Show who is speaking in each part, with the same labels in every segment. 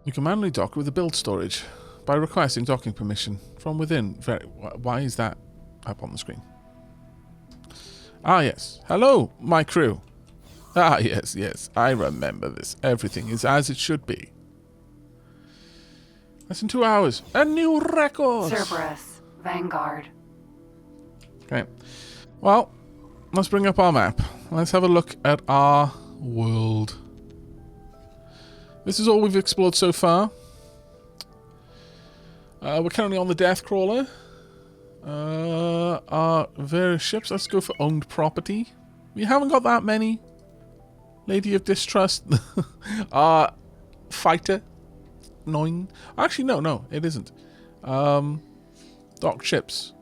Speaker 1: You can manually dock with the build storage by requesting docking permission from within. Why is that up on the screen? Ah, yes. Hello, my crew. Ah, yes, yes. I remember this. Everything is as it should be. That's in 2 hours. A new record!
Speaker 2: Cerberus, Vanguard.
Speaker 1: Okay. Well, let's bring up our map. Let's have a look at our world. This is all we've explored so far. We're currently on the Death Crawler. Our various ships. Let's go for owned property. We haven't got that many. Lady of Distrust. Our fighter. 9. Actually, no, it isn't. Docked ships.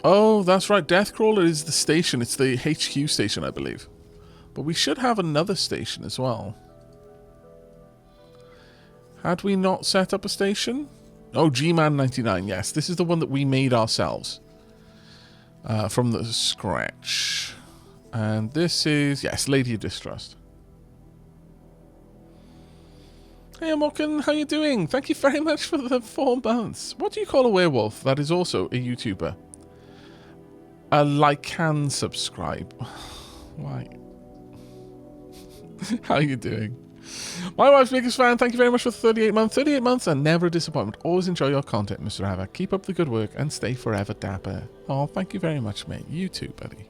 Speaker 1: Oh, that's right. Deathcrawler is the station. It's the HQ station, I believe. But we should have another station as well. Had we not set up a station? Oh, G-Man 99. Yes, this is the one that we made ourselves. From the scratch. And this is, yes, Lady of Distrust. Hey, Amokin, how you doing? Thank you very much for the 4 months. What do you call a werewolf that is also a YouTuber? A like and subscribe. Why? How you doing? My wife's biggest fan. Thank you very much for the 38 months. 38 months and never a disappointment. Always enjoy your content, Mr. Aavak. Keep up the good work and stay forever dapper. Oh, thank you very much, mate. You too, buddy.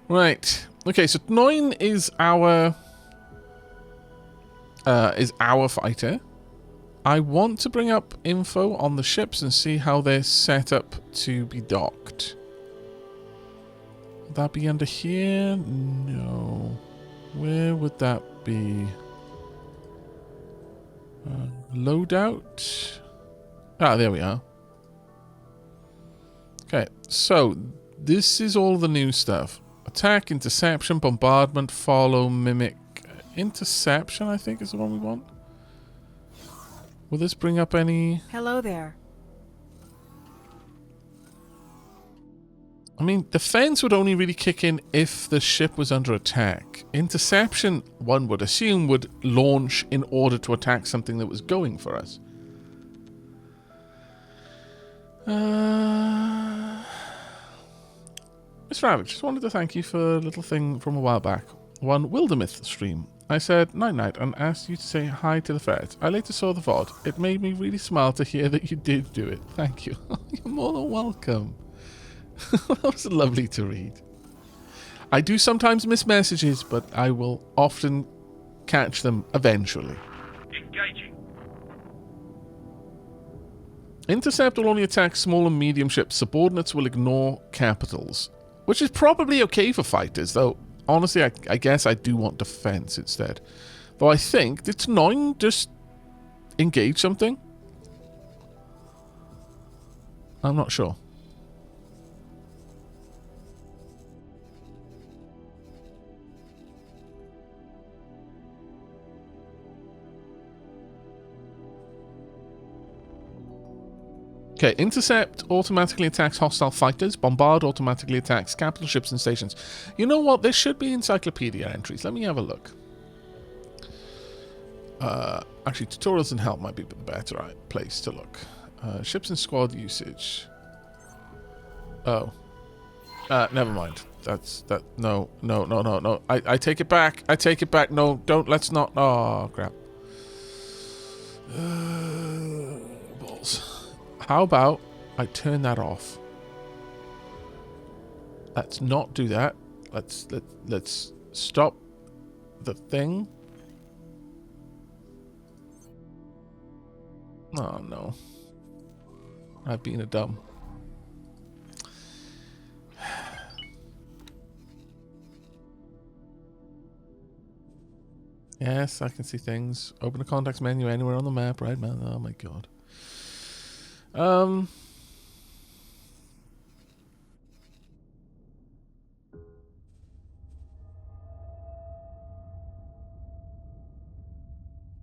Speaker 1: Right. Okay, so 9 is our fighter. I want to bring up info on the ships and see how they're set up to be docked. Would that be under here? No. Where would that be? Loadout? Ah, there we are. Okay, so this is all the new stuff. Attack, interception, bombardment, follow, mimic. Interception, I think, is the one we want. Will this bring up any...
Speaker 3: Hello there.
Speaker 1: I mean, defense would only really kick in if the ship was under attack. Interception, one would assume, would launch in order to attack something that was going for us. Mr. Aavak, just wanted to thank you for a little thing from a while back. One Wildermyth stream. I said night-night and asked you to say hi to the ferret. I later saw the VOD. It made me really smile to hear that you did do it. Thank you. You're more than welcome. That was lovely to read. I do sometimes miss messages, but I will often catch them eventually.
Speaker 4: Engaging.
Speaker 1: Intercept will only attack small and medium ships. Subordinates will ignore capitals. Which is probably okay for fighters, though. Honestly, I guess I do want defense instead. Though I think, did 9 just engage something? I'm not sure. Okay, intercept automatically attacks hostile fighters. Bombard automatically attacks capital ships and stations. You know what? There should be encyclopedia entries. Let me have a look. Actually, tutorials and help might be the better place to look. Ships and squad usage. Oh. Never mind. No. I take it back. I take it back. No, don't. Let's not. Oh, crap. Balls. How about I turn that off? Let's not do that. Let's stop the thing. Oh no. I've been a dumb. Yes, I can see things. Open the context menu anywhere on the map, right, man? Oh my god.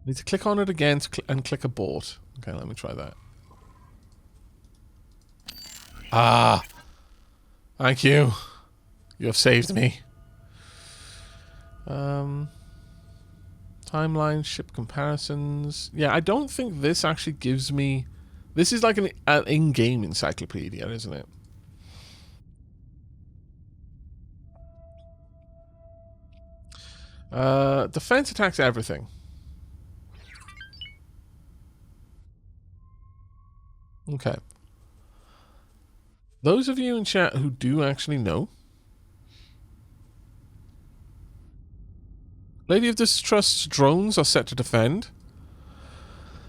Speaker 1: Need to click on it again and click abort. Okay, let me try that. Ah! Thank you. You have saved me. Timeline, ship comparisons. Yeah, I don't think this actually gives me... This is like an in-game encyclopedia, isn't it? Defense attacks everything. Okay. Those of you in chat who do actually know. Lady of Distrust's drones are set to defend.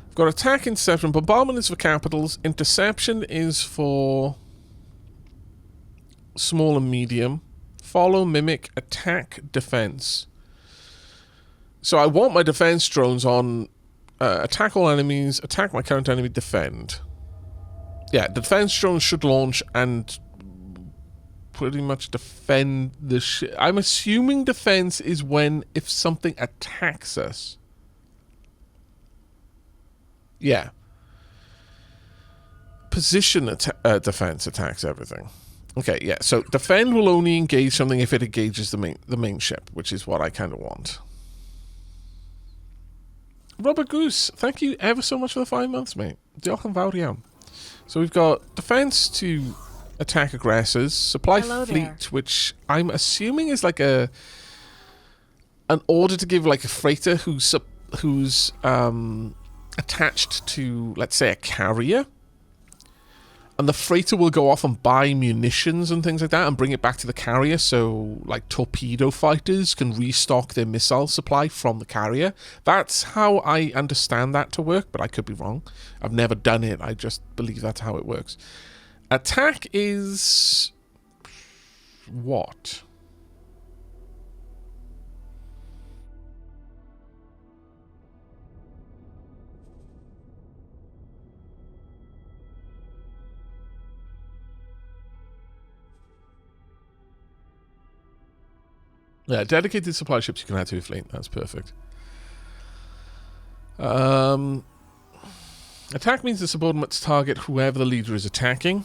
Speaker 1: We've got attack, interception. Bombardment is for capitals. Interception is for small and medium. Follow, mimic, attack, defense. So I want my defense drones on attack all enemies, attack my current enemy, defend. Yeah, the defense drones should launch and pretty much defend the ship. I'm assuming defense is if something attacks us. Yeah. Position defense attacks everything. Okay, yeah. So defend will only engage something if it engages the main ship, which is what I kind of want. Robert Goose, thank you ever so much for the 5 months, mate. Diolch yn fawr iawn. So we've got defense to attack aggressors, supply fleet, which I'm assuming is like an order to give like a freighter who's attached to, let's say, a carrier. And the freighter will go off and buy munitions and things like that and bring it back to the carrier, so like torpedo fighters can restock their missile supply from the carrier. That's how I understand that to work, but I could be wrong. I've never done it. I just believe that's how it works. Attack is... what? Yeah, dedicated supply ships you can add to your fleet. That's perfect. Attack means the subordinates target whoever the leader is attacking.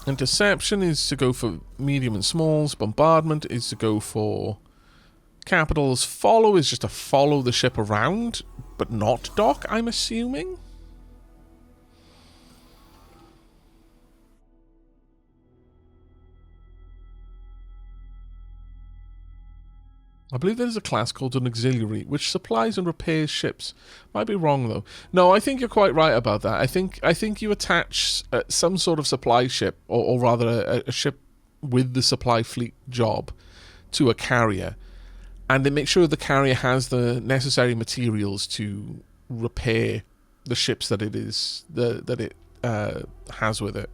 Speaker 1: Interception is to go for medium and smalls. Bombardment is to go for capitals. Follow is just to follow the ship around, but not dock, I'm assuming. I believe there's a class called an auxiliary, which supplies and repairs ships. Might be wrong though. No, I think you're quite right about that. I think you attach some sort of supply ship, or rather a ship with the supply fleet job, to a carrier, and they make sure the carrier has the necessary materials to repair the ships that it has with it.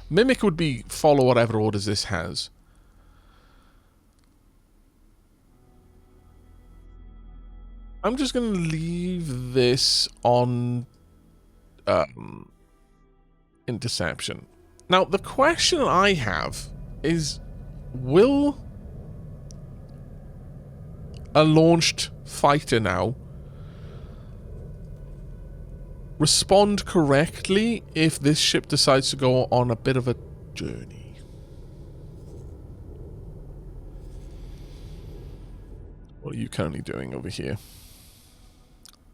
Speaker 1: Mimic would be follow whatever orders this has. I'm just going to leave this on interception. Now, the question I have is, will a launched fighter now respond correctly if this ship decides to go on a bit of a journey? What are you currently doing over here?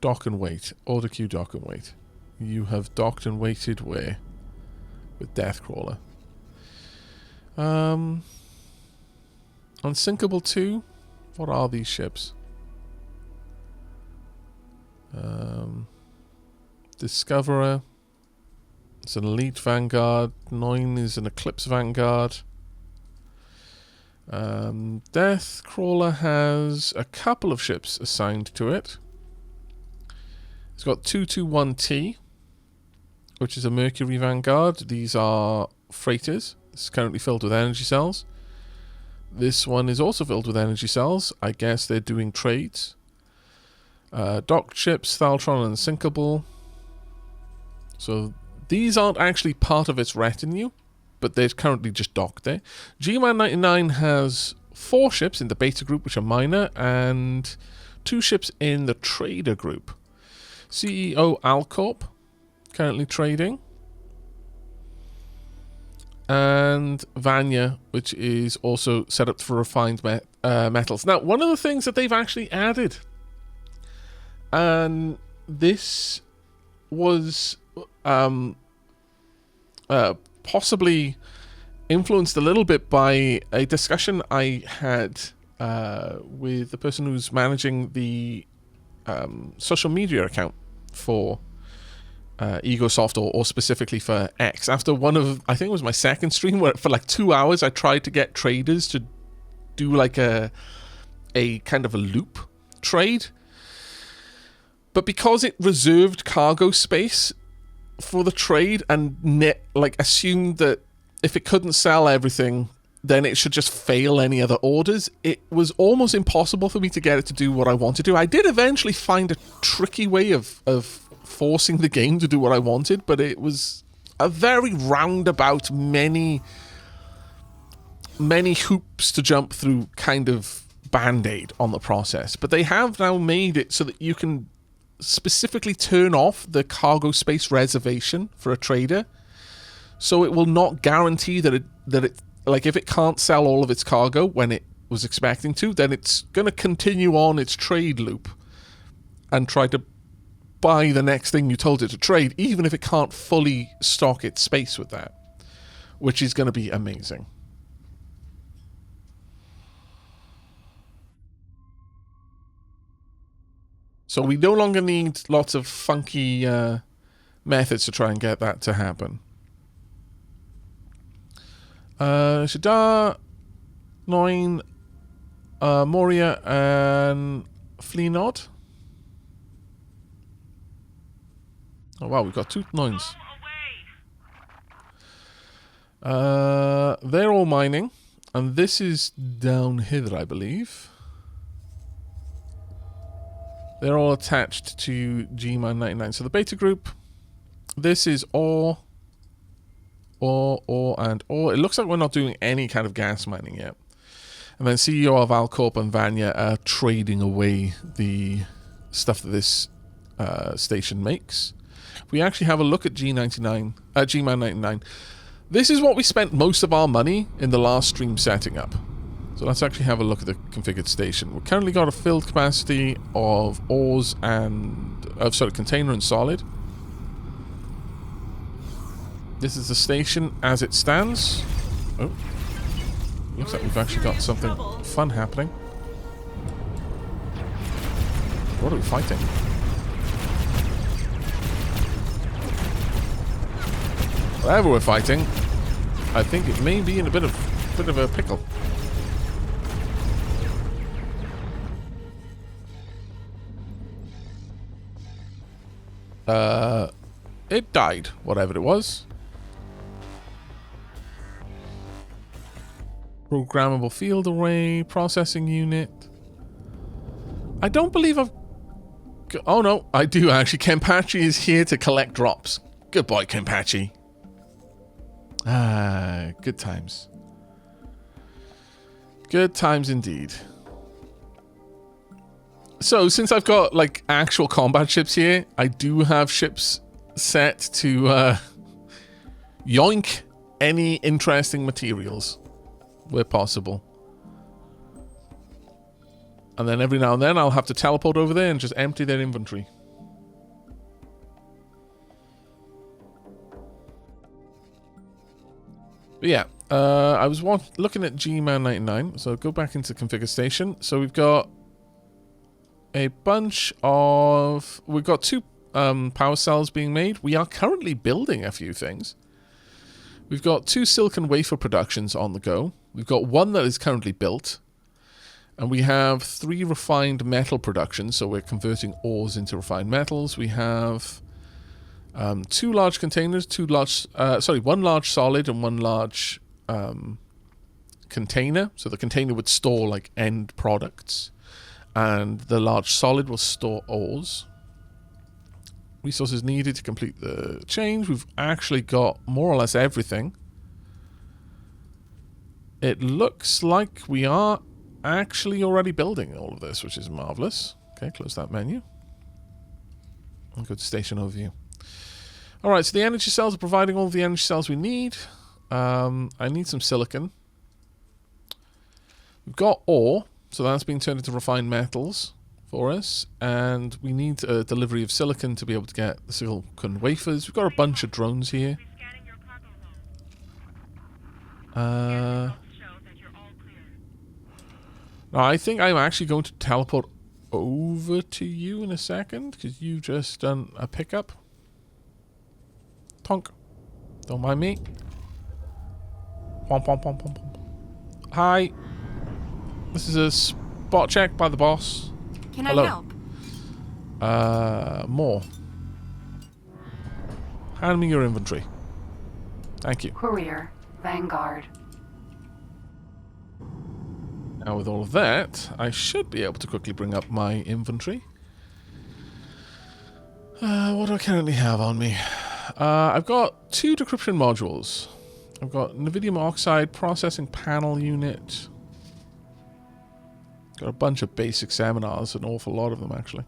Speaker 1: Dock and wait. Order queue, dock and wait. You have docked and waited where? With Deathcrawler. Unsinkable 2? What are these ships? Discoverer. It's an Elite Vanguard. 9 is an Eclipse Vanguard. Deathcrawler has a couple of ships assigned to it. It's got 221T, which is a Mercury Vanguard. These are freighters. It's currently filled with energy cells. This one is also filled with energy cells. I guess they're doing trades. Docked ships, Thaltron and Sinkable. So these aren't actually part of its retinue, but they're currently just docked there. G-Man 99 has 4 ships in the beta group, which are minor, and 2 ships in the trader group. CEO Alcorp, currently trading. and Vanya, which is also set up for refined metals. Now, one of the things that they've actually added, and this was possibly influenced a little bit by a discussion I had with the person who's managing the social media account for Egosoft, or specifically for X. After one of, I think it was my second stream, where for like 2 hours I tried to get traders to do like a kind of a loop trade, but because it reserved cargo space for the trade and assumed that if it couldn't sell everything, then it should just fail any other orders, it was almost impossible for me to get it to do what I wanted to. I did eventually find a tricky way of forcing the game to do what I wanted, but it was a very roundabout, many hoops to jump through kind of band-aid on the process. But they have now made it so that you can specifically turn off the cargo space reservation for a trader, so it will not guarantee that it like, if it can't sell all of its cargo when it was expecting to, then it's going to continue on its trade loop and try to buy the next thing you told it to trade, even if it can't fully stock its space with that, which is going to be amazing. So we no longer need lots of funky methods to try and get that to happen. Shadar, Noin, Moria, and Fleenod. Oh wow, we've got 2 Noins. They're all mining, and this is down here, I believe. They're all attached to G-Man 99. So the beta group, this is ore, and ore. It looks like we're not doing any kind of gas mining yet. And then CEO of Alcorp and Vanya are trading away the stuff that this station makes. We actually have a look at G-Man 99. This is what we spent most of our money in the last stream setting up. So let's actually have a look at the configured station. We've currently got a filled capacity of ores and container and solid. This is the station as it stands. Oh, looks like we've actually got something fun happening. What are we fighting? Whatever we're fighting, I think it may be in a bit of a pickle. It died, whatever it was. Programmable field array, processing unit. I don't believe I've... Oh no, I do actually. Kenpachi is here to collect drops. Good boy, Kenpachi. Ah, good times. Good times indeed. So, since I've got, like, actual combat ships here, I do have ships set to, yoink any interesting materials where possible. And then every now and then I'll have to teleport over there and just empty their inventory. But yeah, I was looking at G-Man 99, so go back into configure station. So we've got a bunch of... We've got 2 power cells being made. We are currently building a few things. We've got 2 silicon wafer productions on the go. We've got 1 that is currently built. And we have 3 refined metal productions, so we're converting ores into refined metals. We have 2 large containers, 1 large solid and 1 large container. So the container would store like end products, and the large solid will store ores. Resources needed to complete the change. We've actually got more or less everything. It looks like we are actually already building all of this, which is marvelous. Okay, close that menu. I'll go to station overview. Alright, so the energy cells are providing all the energy cells we need. I need some silicon. We've got ore, so that's being turned into refined metals for us, and we need a delivery of silicon to be able to get the silicon wafers. We've got a bunch of drones here. Now I think I'm actually going to teleport over to you in a second, because you've just done a pickup. Tonk. Don't mind me. Pom pom pom pom pom. Hi. This is a spot check by the boss.
Speaker 2: Can
Speaker 1: Hello.
Speaker 2: I help?
Speaker 1: More. Hand me your inventory. Thank you.
Speaker 2: Courier, Vanguard.
Speaker 1: Now with all of that, I should be able to quickly bring up my inventory. What do I currently have on me? I've got 2 decryption modules. I've got Nevidium oxide processing panel unit. Got a bunch of basic seminars, an awful lot of them actually.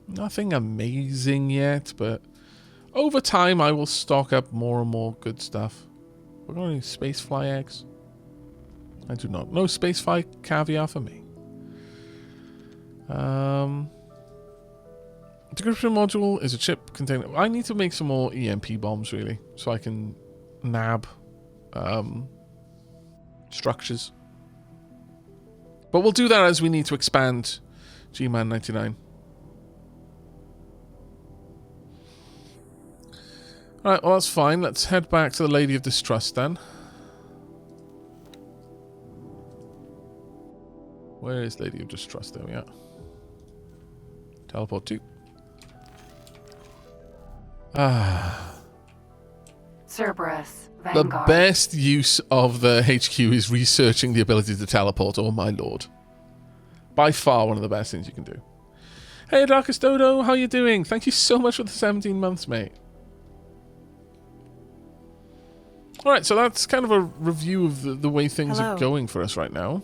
Speaker 1: Nothing amazing yet, but over time I will stock up more and more good stuff. We're going to need spacefly eggs. I do not. No spacefly caviar for me. Decryption module is a chip containing... I need to make some more EMP bombs, really, so I can nab structures. But we'll do that as we need to expand G-Man 99. Alright, well that's fine. Let's head back to the Lady of Distrust then. Where is Lady of Distrust? There we are. Teleport to.
Speaker 2: Cerberus,
Speaker 1: The
Speaker 2: Vanguard.
Speaker 1: best use of the HQ is researching the ability to teleport. Oh my lord. By far one of the best things you can do. Hey Darkest Dodo, how you doing? Thank you so much for the 17 months, mate. Alright, so that's kind of a review of the way things are going for us right now.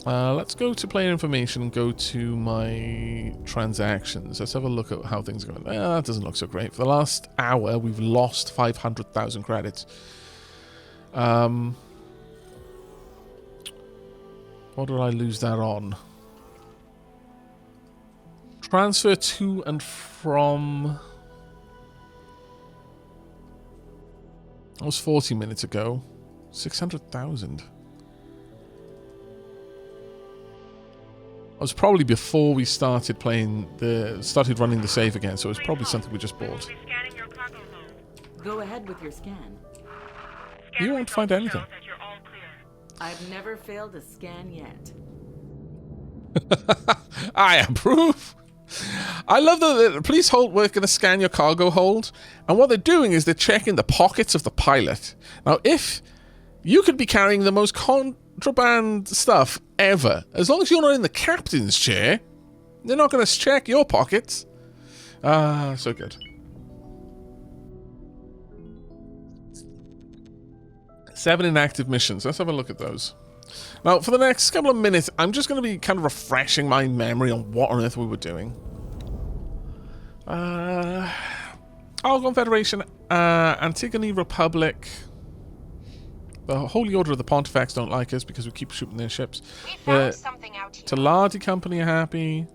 Speaker 1: Let's go to player information and go to my transactions. Let's have a look at how things are going. That doesn't look so great. For the last hour, we've lost 500,000 credits. What did I lose that on? Transfer to and from... That was 40 minutes ago. 600,000. That was probably before we started playing started running the save again, so it was probably something we just bought.
Speaker 3: Go ahead with your scan.
Speaker 1: You won't find anything.
Speaker 3: I've never failed a scan yet.
Speaker 1: I approve. I love that the police hold we're going to scan your cargo hold, and what they're doing is they're checking the pockets of the pilot. Now, if you could be carrying the most contraband stuff ever, as long as you're not in the captain's chair, they're not going to check your pockets. Ah, so good. 7 inactive missions. Let's have a look at those. Now, for the next couple of minutes, I'm just going to be kind of refreshing my memory on what on earth we were doing. Argon Federation, Antigone Republic. The Holy Order of the Pontifex don't like us because we keep shooting their ships. The Taladi Company are happy.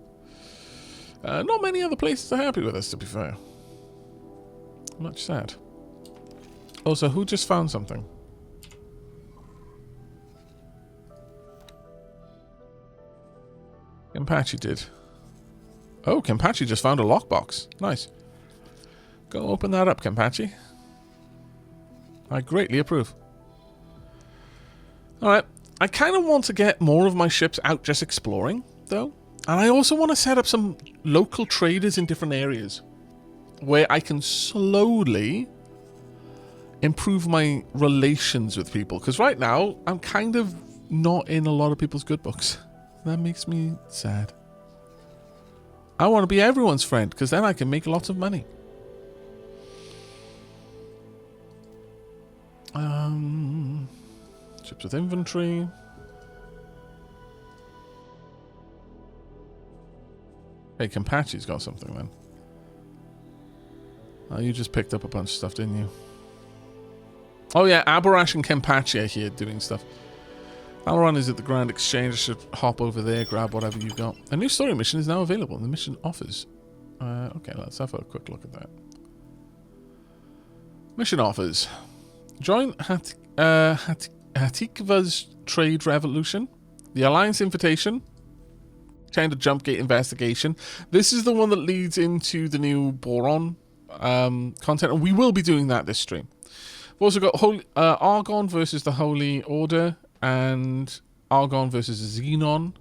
Speaker 1: Not many other places are happy with us, to be fair. Much sad. Also, who just found something? Kempachi did. Oh, Kempachi just found a lockbox. Nice. Go open that up, Kempachi. I greatly approve. Alright. I kind of want to get more of my ships out just exploring, though. And I also want to set up some local traders in different areas where I can slowly improve my relations with people. Because right now, I'm kind of not in a lot of people's good books. That makes me sad. I want to be everyone's friend, because then I can make lots of money. Ships with inventory. Hey, Kempachi's got something then. Oh, you just picked up a bunch of stuff, didn't you? Oh yeah, Abarash and Kempachi are here doing stuff. Alron is at the Grand Exchange. I should hop over there, grab whatever you've got. A new story mission is now available. The mission offers. Okay, let's have a quick look at that. Mission offers. Join Hatikva's Trade Revolution. The Alliance Invitation. Kind of Jumpgate Investigation. This is the one that leads into the new Boron content, and we will be doing that this stream. We've also got Argon versus the Holy Order, and Argon versus Xenon.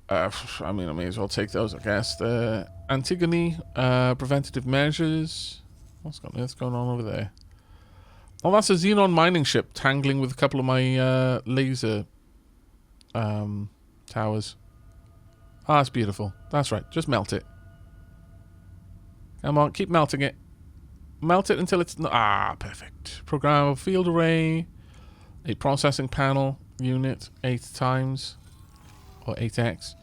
Speaker 1: I mean, I may as well take those, I guess. The Antigone, preventative measures. What's going on over there? Oh, that's a Xenon mining ship tangling with a couple of my laser towers. Ah, that's beautiful. That's right. Just melt it. Come on, keep melting it. Melt it until it's... perfect. Programmable field array. A processing panel unit 8 times. Or 8x.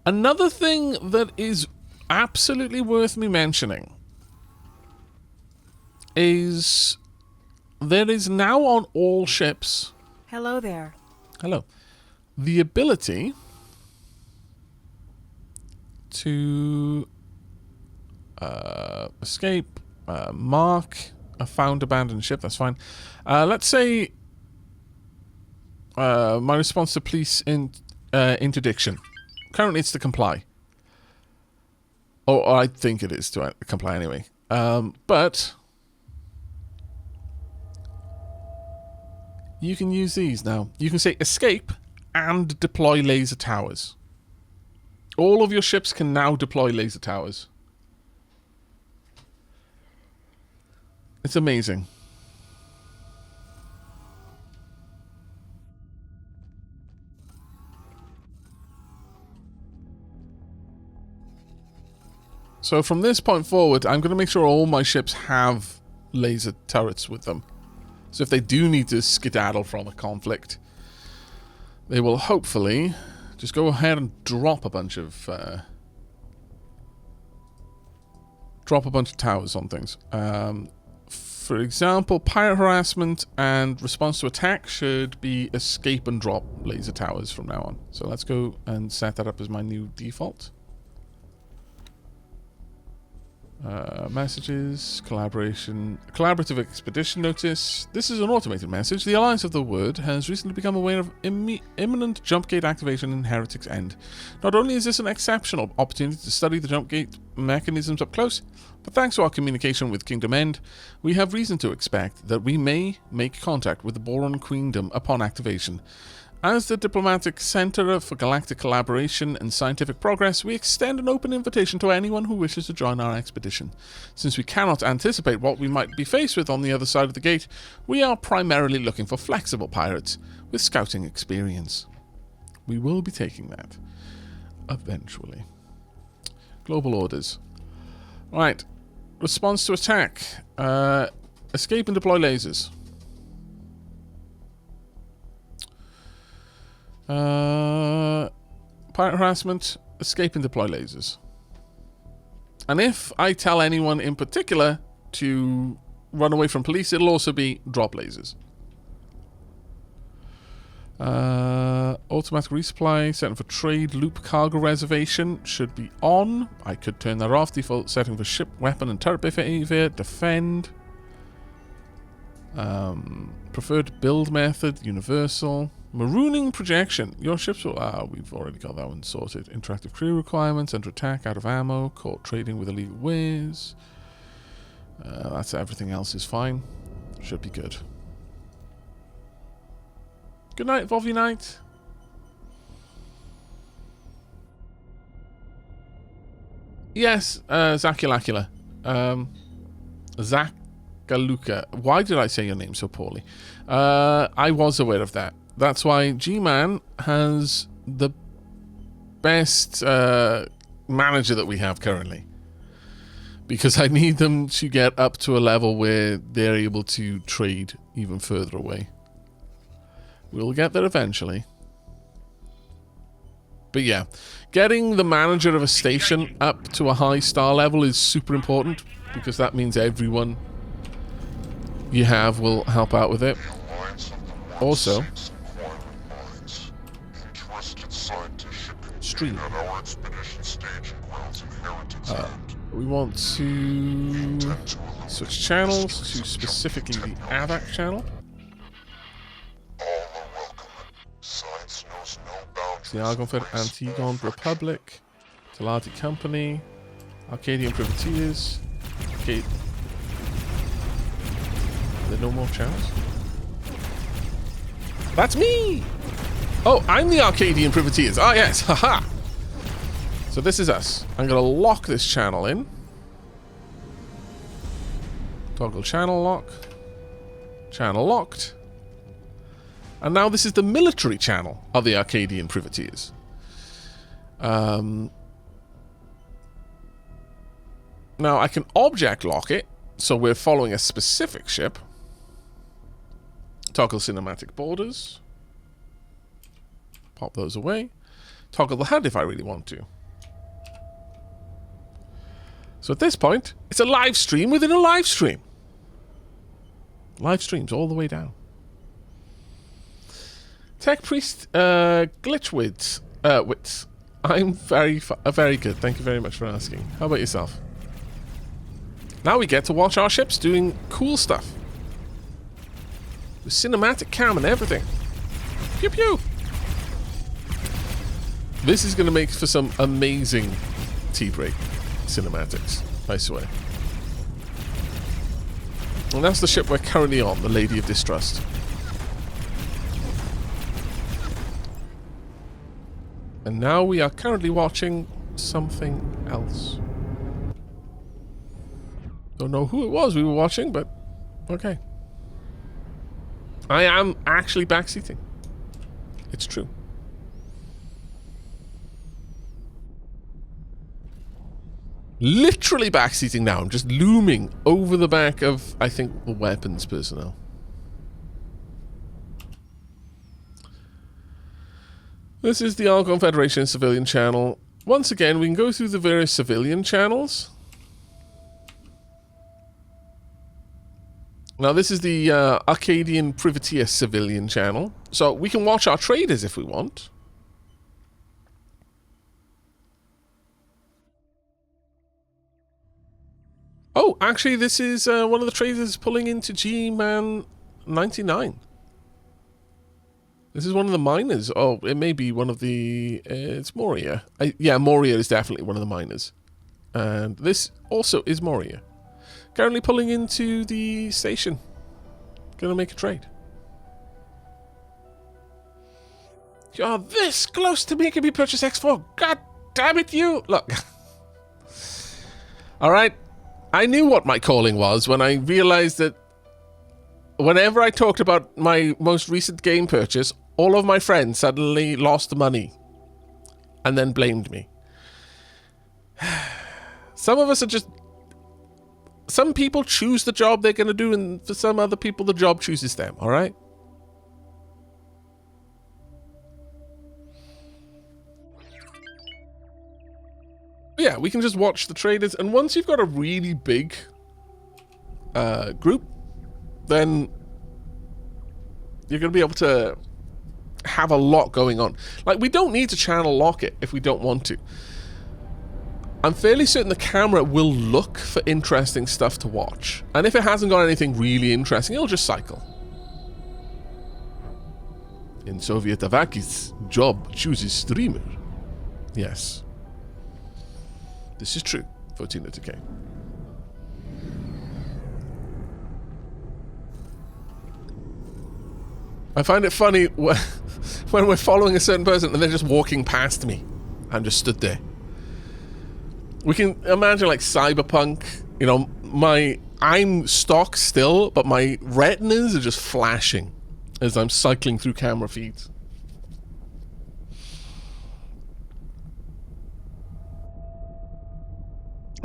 Speaker 1: Another thing that is absolutely worth me mentioning is there is now on all ships...
Speaker 4: Hello there.
Speaker 1: Hello. The ability to escape, mark a found abandoned ship. That's fine. Let's say my response to police interdiction. Currently it's to comply. Oh, I think it is to comply anyway. But you can use these now. You can say escape and deploy laser towers. All of your ships can now deploy laser towers. It's amazing. So from this point forward, I'm going to make sure all my ships have laser turrets with them. So if they do need to skedaddle from a conflict, they will hopefully just go ahead and drop a bunch of towers on things. For example, pirate harassment and response to attack should be escape and drop laser towers from now on. So let's go and set that up as my new default. Messages, collaboration, collaborative expedition notice. This is an automated message. The Alliance of the Word has recently become aware of imminent Jumpgate activation in Heretic's End. Not only is this an exceptional opportunity to study the Jumpgate mechanisms up close, but thanks to our communication with Kingdom End, we have reason to expect that we may make contact with the Boron Queendom upon activation. As the diplomatic center for galactic collaboration and scientific progress, we extend an open invitation to anyone who wishes to join our expedition. Since we cannot anticipate what we might be faced with on the other side of the gate, we are primarily looking for flexible pirates with scouting experience. We will be taking that eventually. Global orders. Right. Response to attack. Escape and deploy lasers. Pirate harassment, escape and deploy lasers. And if I tell anyone in particular to run away from police, it'll also be drop lasers. Automatic resupply, setting for trade, loop cargo reservation should be on. I could turn that off. Default setting for ship, weapon and turret behavior, defend. Preferred build method, universal. Marooning projection. Your ships will... we've already got that one sorted. Interactive crew requirements, under attack, out of ammo, caught trading with illegal ways. That's everything else is fine. Should be good. Good night, Volvy Knight. Yes, Zaculacula. Zakaluka. Why did I say your name so poorly? I was aware of that. That's why G-Man has the best manager that we have currently. Because I need them to get up to a level where they're able to trade even further away. We'll get there eventually. But yeah, getting the manager of a station up to a high star level is super important, because that means everyone you have will help out with it. Also, stream. We want to switch channels to specifically the Aavak channel. The Argonfed, Antigone Republic, Talati Company, Arcadian Privateers. Okay. Are there no more channels? That's me! Oh, I'm the Arcadian Privateers. Ah, yes. Haha. So this is us. I'm going to lock this channel in. Toggle channel lock. Channel locked. And now this is the military channel of the Arcadian Privateers. Now I can object lock it, so we're following a specific ship. Toggle cinematic borders. Pop those away. Toggle the HUD if I really want to. So at this point, it's a live stream within a live stream. Live streams all the way down. Tech Priest Glitchwits. Wits. I'm very good. Thank you very much for asking. How about yourself? Now we get to watch our ships doing cool stuff. With cinematic cam and everything. Pew pew! This is going to make for some amazing tea break cinematics, I swear. And that's the ship we're currently on, the Lady of Distrust. And now we are currently watching something else. Don't know who it was we were watching, but okay. I am actually backseating. It's true. Literally backseating now. I'm just looming over the back of, I think, the weapons personnel. This is the Argon Federation civilian channel. Once again, we can go through the various civilian channels. Now, this is the Arcadian Privateer civilian channel. So we can watch our traders if we want. Oh, actually, this is one of the traders pulling into G-Man 99. This is one of the miners. Oh, it may be one of the... it's Moria. Yeah, Moria is definitely one of the miners. And this also is Moria. Currently pulling into the station. Gonna make a trade. You're this close to making me purchase X4. God damn it, you! Look. Alright. I knew what my calling was when I realized that whenever I talked about my most recent game purchase, all of my friends suddenly lost money and then blamed me. Some of us are just... Some people choose the job they're going to do, and for some other people, the job chooses them, alright? Yeah, we can just watch the traders, and once you've got a really big group, then you're going to be able to have a lot going on. Like, we don't need to channel lock it if we don't want to. I'm fairly certain the camera will look for interesting stuff to watch. And if it hasn't got anything really interesting, it'll just cycle. In Soviet Aavak's job chooses streamer. Yes. This is true for Tina K. I find it funny when we're following a certain person and they're just walking past me. I'm just stood there. We can imagine like Cyberpunk, you know, I'm stock still, but my retinas are just flashing as I'm cycling through camera feeds.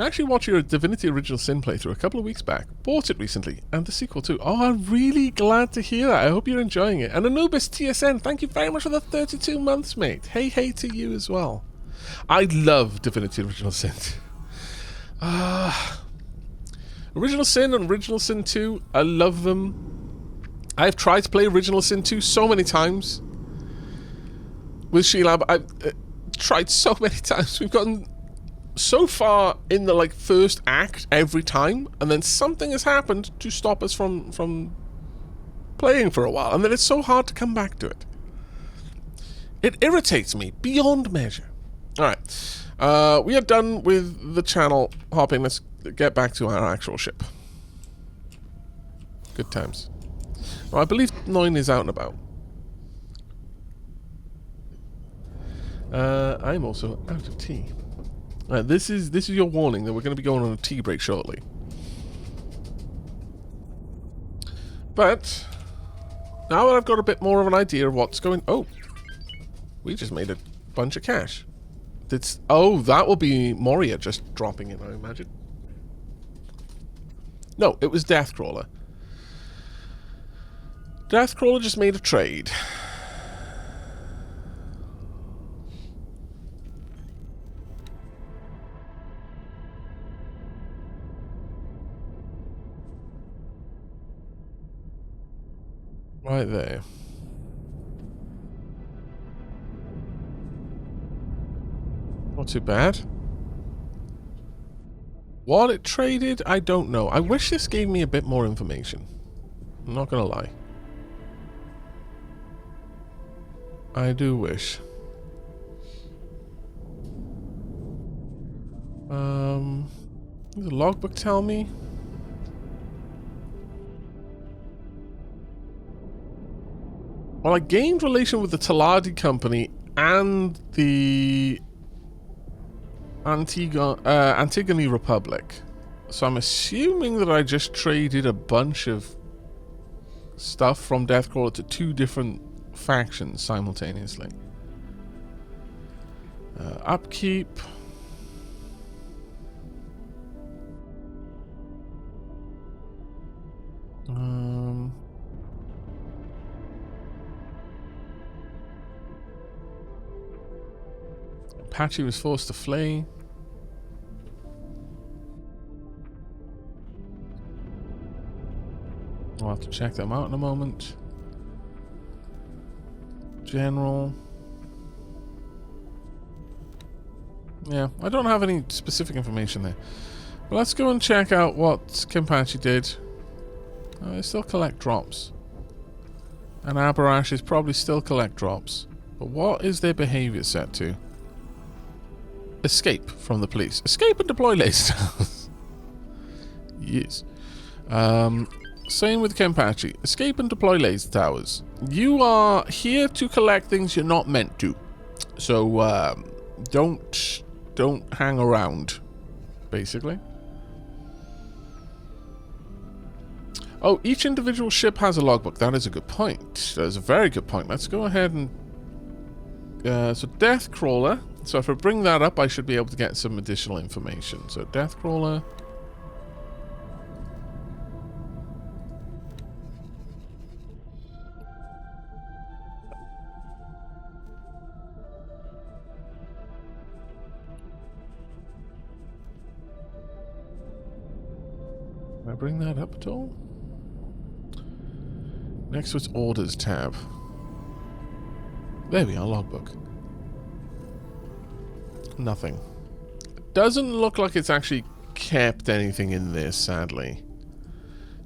Speaker 1: I actually watched your Divinity Original Sin playthrough a couple of weeks back. Bought it recently, and the sequel too. Oh, I'm really glad to hear that. I hope you're enjoying it. And Anubis TSN, thank you very much for the 32 months, mate. Hey to you as well. I love Divinity Original Sin. Original Sin and Original Sin 2, I love them. I've tried to play Original Sin 2 so many times. With Sheila, I've tried so many times. We've gotten so far in the first act every time, and then something has happened to stop us from playing for a while, and then it's so hard to come back to it. It irritates me beyond measure. Alright, we are done with the channel hopping. Let's get back to our actual ship. Good times. Well, I believe 9 is out and about. I'm also out of tea. This is your warning that we're going to be going on a tea break shortly. But now that I've got a bit more of an idea of what's going... Oh, we just made a bunch of cash. Oh, that will be Moria just dropping in, I imagine. No, it was Deathcrawler. Deathcrawler just made a trade. Right there. Not too bad. What it traded, I don't know. I wish this gave me a bit more information. I'm not gonna lie. I do wish. Does the logbook tell me? Well, I gained relation with the Taladi company and the Antigone Republic. So I'm assuming that I just traded a bunch of stuff from Deathcrawler to 2 different factions simultaneously. Upkeep. Apache was forced to flee. I'll have to check them out in a moment. General. Yeah, I don't have any specific information there. But let's go and check out what Kenpachi did. They still collect drops. And Aberrashes probably still collect drops. But what is their behavior set to? Escape from the police. Escape and deploy laser towers. Yes. Same with Kenpachi. Escape and deploy laser towers. You are here to collect things you're not meant to. So, don't hang around, basically. Oh, each individual ship has a logbook. That is a good point. That is a very good point. Let's go ahead and... so, Deathcrawler. So, if I bring that up, I should be able to get some additional information. So, Deathcrawler... Can I bring that up at all? Next to its orders tab. There we are, logbook. Nothing. Doesn't look like it's actually kept anything in this, sadly.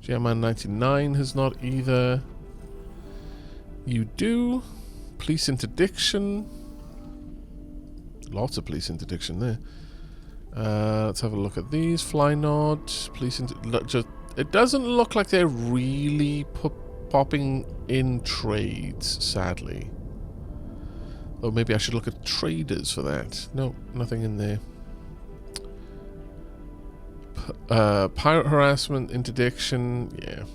Speaker 1: GMN 99 has not either. You do. Police interdiction. Lots of police interdiction there. Let's have a look at these. Flynod. Police just. It doesn't look like they're really popping in trades, sadly. Or maybe I should look at traders for that. No, nothing in there. Pirate harassment, interdiction, yeah.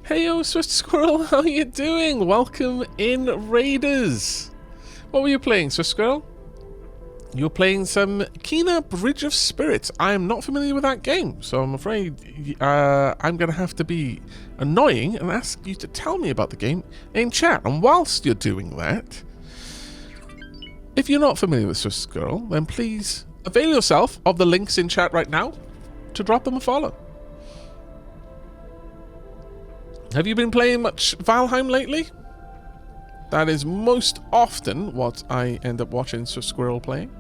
Speaker 1: Heyo, Swift Squirrel, how are you doing? Welcome in, Raiders. What were you playing, Swift Squirrel? You're playing some Kena Bridge of Spirits. I am not familiar with that game, so I'm afraid I'm going to have to be annoying and ask you to tell me about the game in chat. And whilst you're doing that, if you're not familiar with Swiss Squirrel, then please avail yourself of the links in chat right now to drop them a follow. Have you been playing much Valheim lately? That is most often what I end up watching Swiss Squirrel playing.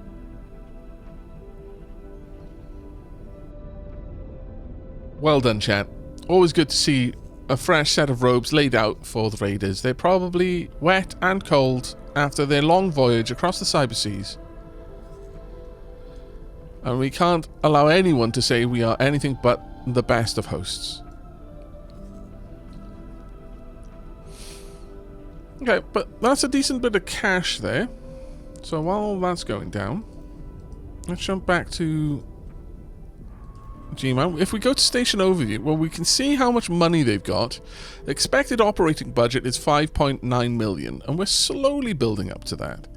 Speaker 1: Well done, chat. Always good to see a fresh set of robes laid out for the raiders. They're probably wet and cold after their long voyage across the cyber seas. And we can't allow anyone to say we are anything but the best of hosts. Okay, but that's a decent bit of cash there. So while that's going down, let's jump back to Gmail. If we go to Station Overview, well, we can see how much money they've got. The expected operating budget is 5.9 million, and we're slowly building up to that.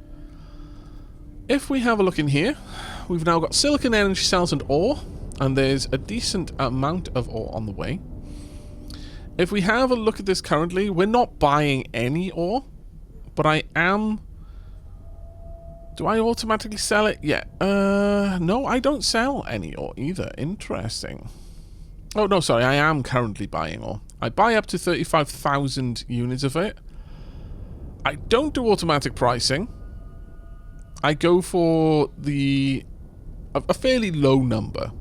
Speaker 1: If we have a look in here, we've now got silicon energy cells and ore, and there's a decent amount of ore on the way. If we have a look at this currently, we're not buying any ore, but I am... Do I automatically sell it? Yeah. No, I don't sell any ore either. Interesting. Oh, no, sorry. I am currently buying ore. I buy up to 35,000 units of it. I don't do automatic pricing. I go for a fairly low number.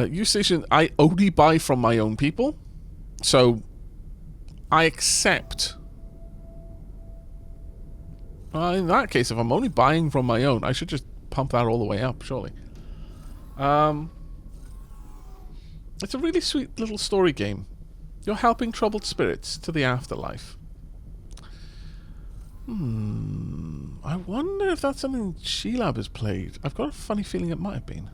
Speaker 1: Use station, I only buy from my own people. So, I accept... in that case, if I'm only buying from my own, I should just pump that all the way up, surely. It's a really sweet little story game. You're helping troubled spirits to the afterlife. I wonder if that's something Sheilab has played. I've got a funny feeling it might have been.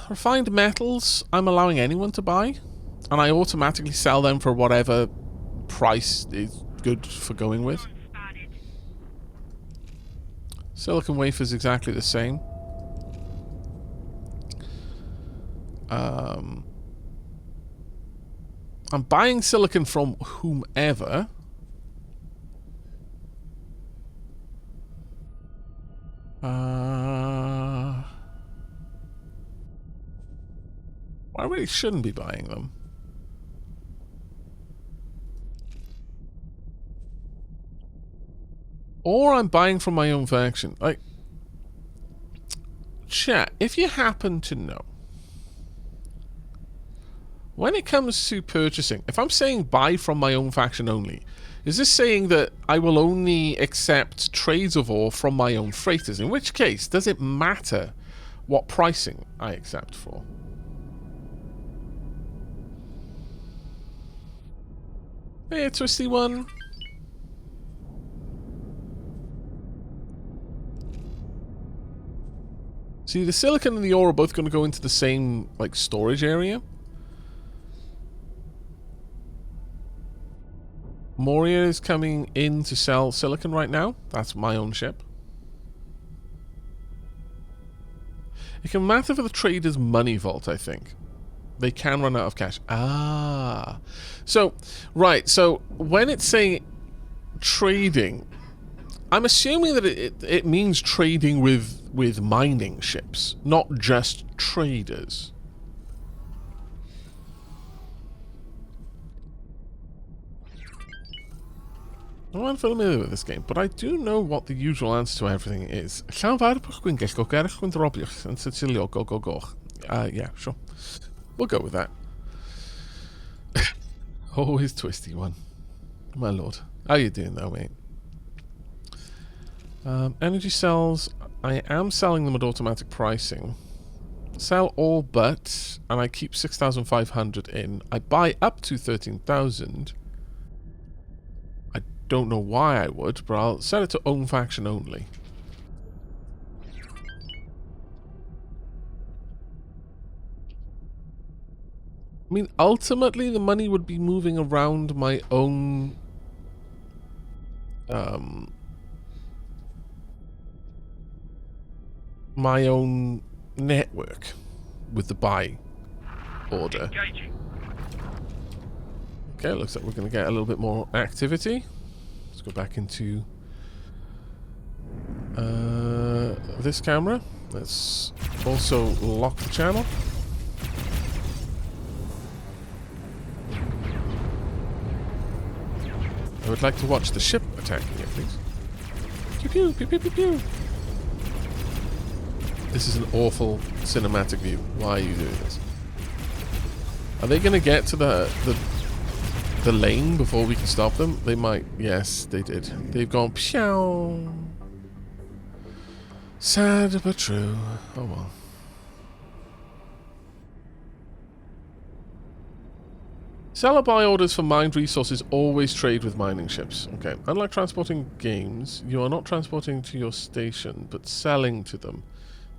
Speaker 1: Refined metals, I'm allowing anyone to buy. And I automatically sell them for whatever price is good for going with. Silicon wafers exactly the same. I'm buying silicon from whomever. I really shouldn't be buying them. Or I'm buying from my own faction. Like, chat, if you happen to know, when it comes to purchasing, if I'm saying buy from my own faction only, is this saying that I will only accept trades of ore from my own freighters? In which case, does it matter what pricing I accept for? Hey, twisty one. See, the silicon and the ore are both going to go into the same, like, storage area. Moria is coming in to sell silicon right now. That's my own ship. It can matter for the trader's money vault, I think. They can run out of cash. Ah. So, right. So, when it's saying trading, I'm assuming that it means trading with mining ships, not just traders. I'm unfamiliar with this game, but I do know what the usual answer to everything is. Yeah, sure. We'll go with that. Always twisty one. My lord. How you doing though, mate? Energy cells. I am selling them at automatic pricing. Sell all but, and I keep 6,500 in. I buy up to 13,000. I don't know why I would, but I'll set it to own faction only. I mean, ultimately, the money would be moving around my own my own network with the buy order. Okay, looks like we're going to get a little bit more activity. Let's go back into this camera. Let's also lock the channel. I would like to watch the ship attacking it, please. Pew pew pew pew pew pew. This is an awful cinematic view. Why are you doing this? Are they going to get to the lane before we can stop them? They might. Yes, they did. They've gone pshow. Sad but true. Oh well. Seller buy orders for mined resources always trade with mining ships. Okay. Unlike transporting games, you are not transporting to your station, but selling to them.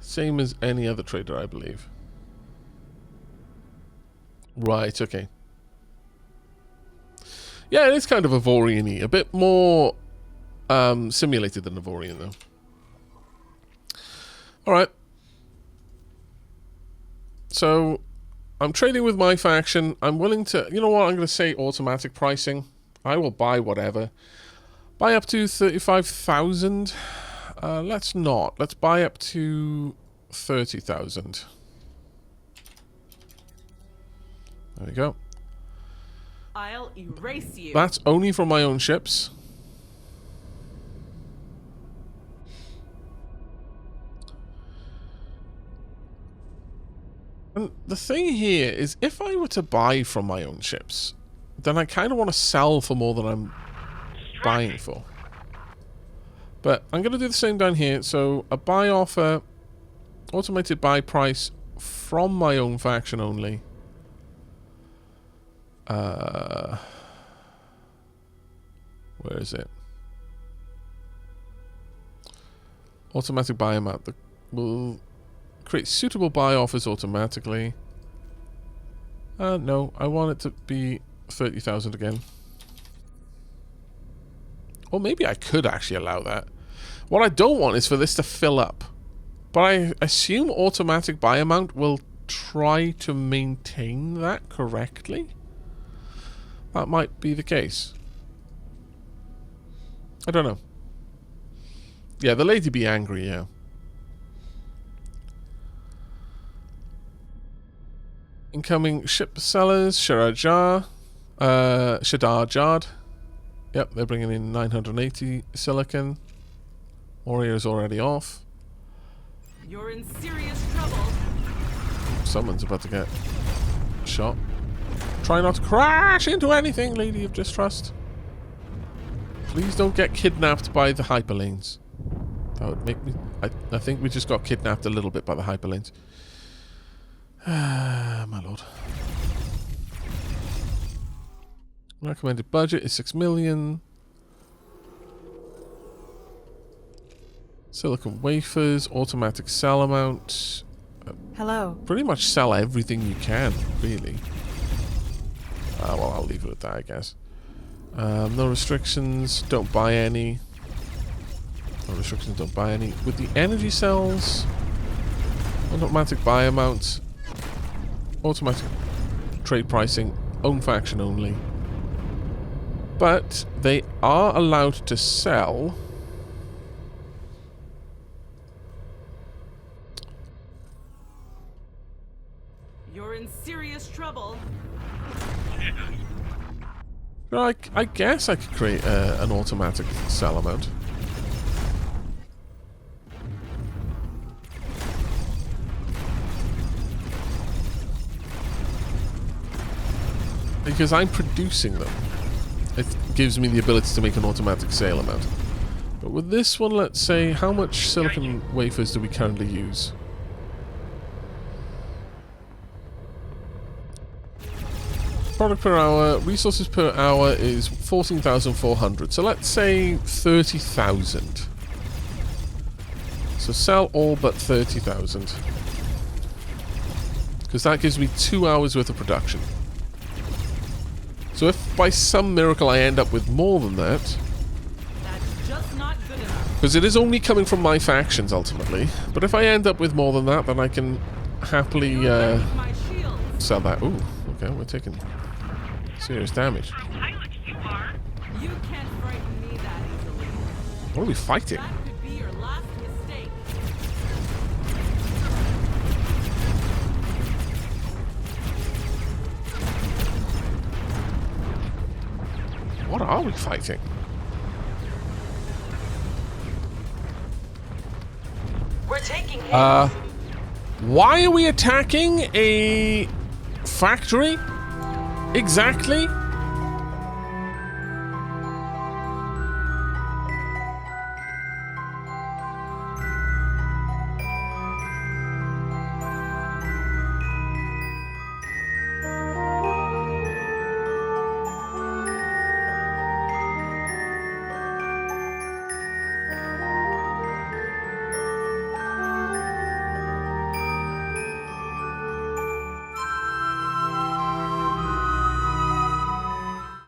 Speaker 1: Same as any other trader, I believe. Right, okay. Yeah, it is kind of Avorian-y. A bit more simulated than Avorian, though. Alright. So, I'm trading with my faction. I'm willing to... You know what? I'm going to say automatic pricing. I will buy whatever. Buy up to 35,000. Let's not. Let's buy up to 30,000. There we go.
Speaker 3: I'll erase you.
Speaker 1: That's only from my own ships. And the thing here is, if I were to buy from my own ships, then I kind of want to sell for more than I'm buying for. But I'm going to do the same down here. So a buy offer, automated buy price from my own faction only. Where is it? Automatic buy amount. Will create suitable buy offers automatically. No, I want it to be 30,000 again. Or maybe I could actually allow that. What I don't want is for this to fill up. But I assume automatic buy amount will try to maintain that correctly. That might be the case. I don't know. Yeah, the lady be angry, yeah. Incoming ship sellers, Shadar Jard. Yep, they're bringing in 980 silicon. Warrior's already off.
Speaker 3: You're in serious trouble.
Speaker 1: Someone's about to get shot. Try not to crash into anything, Lady of Distrust. Please don't get kidnapped by the hyperlanes. That would make me... I think we just got kidnapped a little bit by the hyperlanes. My lord. Recommended budget is 6 million. Silicon wafers, automatic sell amount.
Speaker 4: Hello.
Speaker 1: Pretty much sell everything you can, really. Well, I'll leave it at that, I guess. No restrictions, don't buy any. No restrictions, don't buy any. With the energy cells, automatic buy amount, automatic trade pricing, own faction only. But they are allowed to sell.
Speaker 3: You're in serious trouble.
Speaker 1: I guess I could create an automatic sell amount. Because I'm producing them. It gives me the ability to make an automatic sale amount. But with this one, let's say, how much silicon wafers do we currently use? Product per hour, resources per hour is 14,400. So let's say 30,000. So sell all but 30,000. Because that gives me 2 hours worth of production. So if by some miracle I end up with more than that,
Speaker 3: That
Speaker 1: Because it is only coming from my factions, ultimately. But if I end up with more than that, then I can happily
Speaker 3: My shield.
Speaker 1: sell that. Ooh, okay, we're taking serious damage.
Speaker 3: You can't frighten me that easily.
Speaker 1: What are we fighting?
Speaker 3: That could be your last mistake.
Speaker 1: What are we fighting?
Speaker 3: We're taking hits.
Speaker 1: Why are we attacking a factory? Exactly?